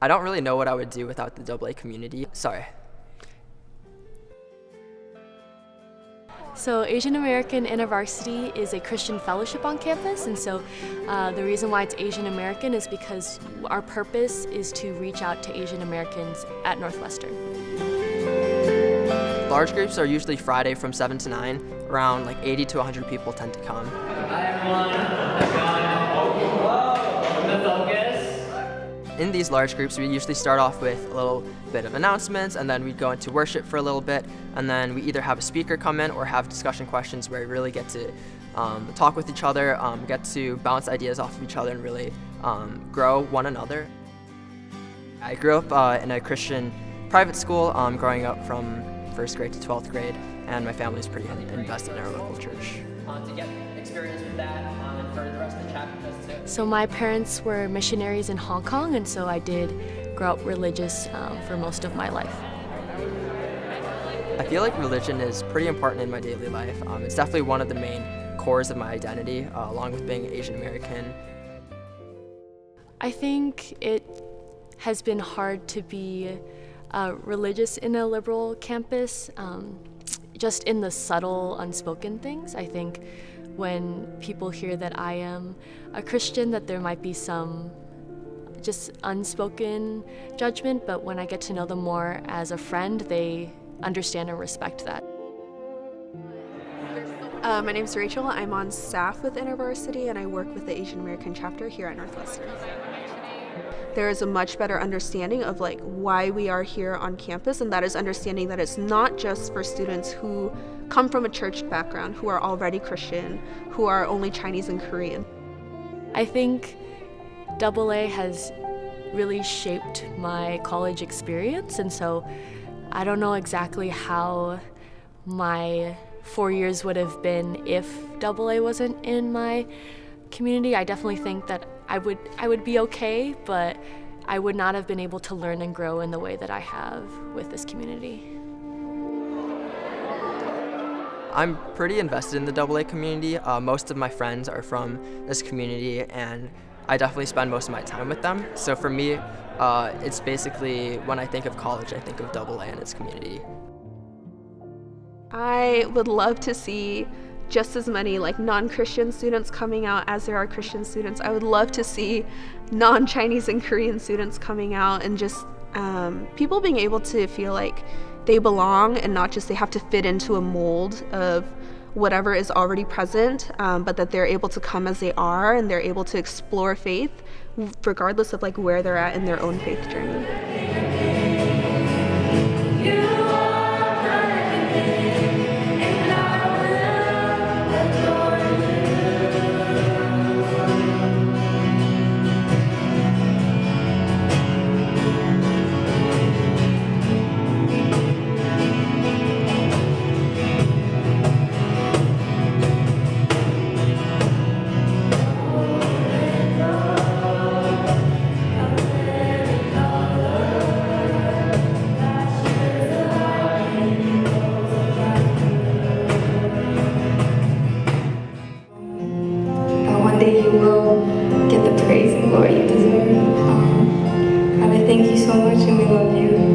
I don't really know what I would do without the AA community. Sorry. So Asian American InterVarsity is a Christian fellowship on campus, and so the reason why it's Asian American is because our purpose is to reach out to Asian Americans at Northwestern. Large groups are usually Friday from 7 to 9. Around like 80 to 100 people tend to come. Hi everyone, In these large groups, we usually start off with a little bit of announcements, and then we go into worship for a little bit, and then we either have a speaker come in or have discussion questions where we really get to talk with each other, get to bounce ideas off of each other, and really grow one another. I grew up in a Christian private school, growing up from 1st grade to 12th grade, and my family is pretty invested in our local church. To get experience with that and for the rest of the chapter. So my parents were missionaries in Hong Kong, and so I did grow up religious for most of my life. I feel like religion is pretty important in my daily life. It's definitely one of the main cores of my identity, along with being Asian American. I think it has been hard to be religious in a liberal campus, just in the subtle, unspoken things. I think when people hear that I am a Christian, that there might be some just unspoken judgment, but when I get to know them more as a friend, they understand and respect that. My name is Rachel. I'm on staff with InterVarsity, and I work with the Asian American chapter here at Northwestern. There is a much better understanding of why we are here on campus, and that is understanding that it's not just for students who come from a church background, who are already Christian, who are only Chinese and Korean. I think AA has really shaped my college experience, and so I don't know exactly how my 4 years would have been if AA wasn't in my community. I definitely think that I would be okay, but I would not have been able to learn and grow in the way that I have with this community. I'm pretty invested in the AA community. Most of my friends are from this community, and I definitely spend most of my time with them. So for me, it's basically, when I think of college, I think of AA and its community. I would love to see just as many non-Christian students coming out as there are Christian students. I would love to see non-Chinese and Korean students coming out, and just people being able to feel like they belong, and not just they have to fit into a mold of whatever is already present, but that they're able to come as they are, and they're able to explore faith regardless of where they're at in their own faith journey. One day you will get the praise and glory you deserve. Father, thank you so much, and we love you.